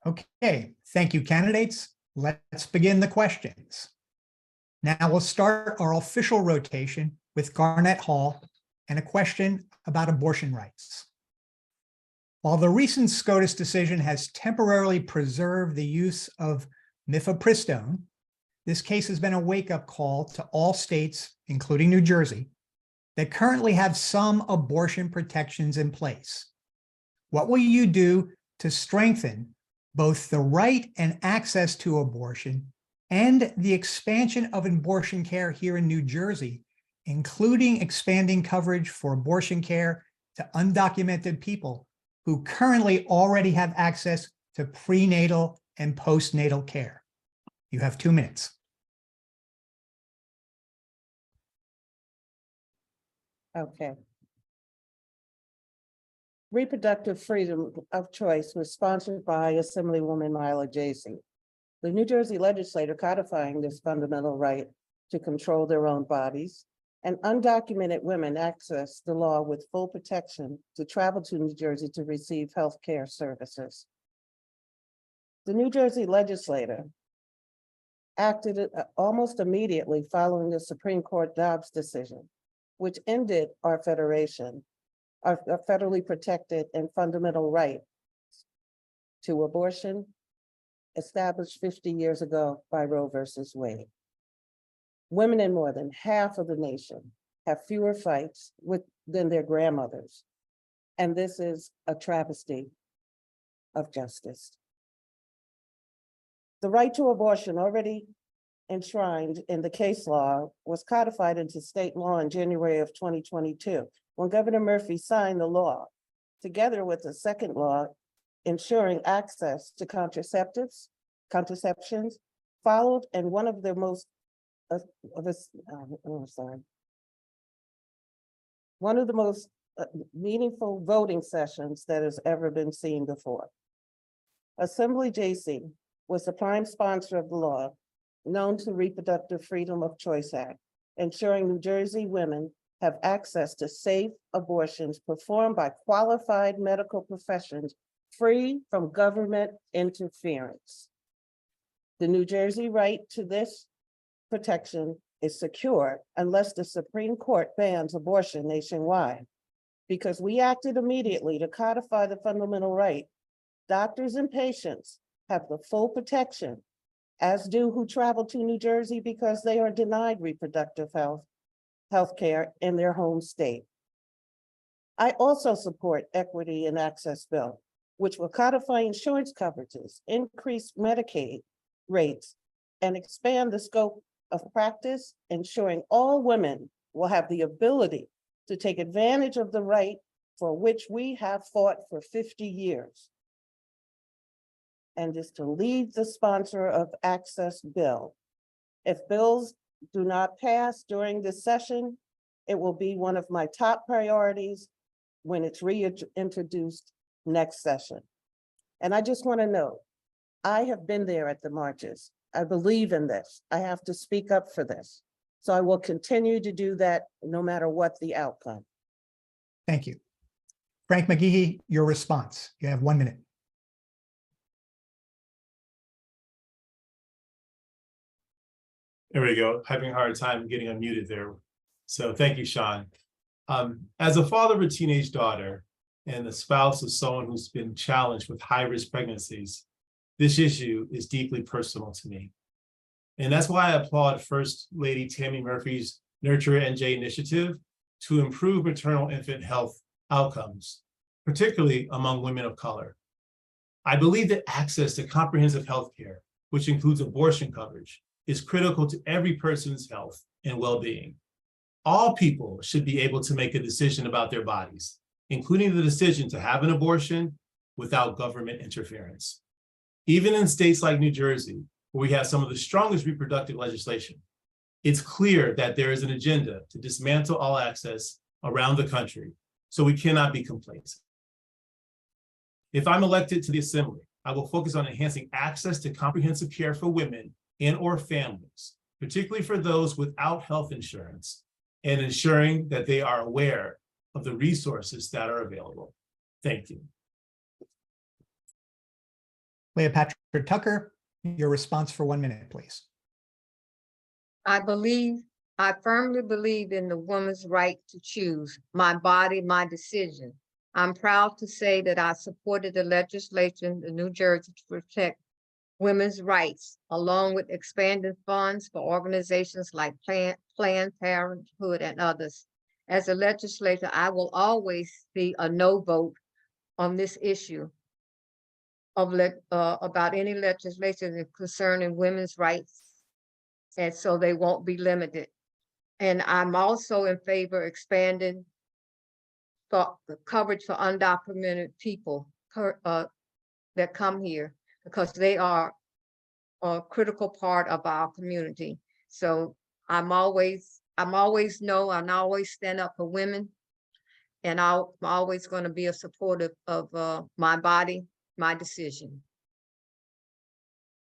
Okay, thank you, candidates. Let's begin the questions. Now we'll start our official rotation with Garnett Hall and a question about abortion rights. While the recent SCOTUS decision has temporarily preserved the use of mifepristone, this case has been a wake-up call to all states, including New Jersey, that currently have some abortion protections in place. What will you do to strengthen both the right and access to abortion and the expansion of abortion care here in New Jersey, including expanding coverage for abortion care to undocumented people who currently already have access to prenatal and postnatal care? You have 2 minutes. Okay. Reproductive freedom of choice was sponsored by Assemblywoman Myla Jacey. The New Jersey legislature codifying this fundamental right to control their own bodies, and undocumented women access the law with full protection to travel to New Jersey to receive health care services. The New Jersey legislature acted almost immediately following the Supreme Court Dobbs decision, which ended our federation, our federally protected and fundamental right to abortion established 50 years ago by Roe versus Wade. Women in more than half of the nation have fewer fights than their grandmothers. And this is a travesty of justice. The right to abortion, already enshrined in the case law, was codified into state law in January of 2022, when Governor Murphy signed the law, together with a second law ensuring access to contraceptions, followed, and one of the most meaningful voting sessions that has ever been seen before. Assembly Jacey was the prime sponsor of the law, known to Reproductive Freedom of Choice Act, ensuring New Jersey women have access to safe abortions performed by qualified medical professions free from government interference. The New Jersey right to this protection is secure unless the Supreme Court bans abortion nationwide. Because we acted immediately to codify the fundamental right, doctors and patients have the full protection, as do who travel to New Jersey because they are denied reproductive health care in their home state. I also support Equity and Access Bill, which will codify insurance coverages, increase Medicaid rates, and expand the scope of practice, ensuring all women will have the ability to take advantage of the right for which we have fought for 50 years. And is to lead the sponsor of Access Bill. If bills do not pass during this session, it will be one of my top priorities when it's reintroduced next session. And I just want to know, I have been there at the marches. I believe in this. I have to speak up for this. So I will continue to do that no matter what the outcome. Thank you. Frank McGehee, your response. You have 1 minute. There we go. Having a hard time getting unmuted there. So thank you, Sean. As a father of a teenage daughter and the spouse of someone who's been challenged with high-risk pregnancies, this issue is deeply personal to me. And that's why I applaud First Lady Tammy Murphy's Nurture NJ initiative to improve maternal infant health outcomes, particularly among women of color. I believe that access to comprehensive health care, which includes abortion coverage, is critical to every person's health and well-being. All people should be able to make a decision about their bodies, including the decision to have an abortion without government interference. Even in states like New Jersey, where we have some of the strongest reproductive legislation, it's clear that there is an agenda to dismantle all access around the country, so we cannot be complacent. If I'm elected to the Assembly, I will focus on enhancing access to comprehensive care for women and/or families, particularly for those without health insurance, and ensuring that they are aware of the resources that are available. Thank you. Cleopatra Tucker, your response for 1 minute, please. I firmly believe in the woman's right to choose my body, my decision. I'm proud to say that I supported the legislation in New Jersey to protect women's rights, along with expanded funds for organizations like Planned Parenthood and others. As a legislator, I will always be a no vote on this issue about any legislation concerning women's rights, and so they won't be limited. And I'm also in favor of expanding for the coverage for undocumented people that come here, because they are a critical part of our community. So I'm always no, and I always stand up for women. And I'm always going to be a supporter of my body, my decision.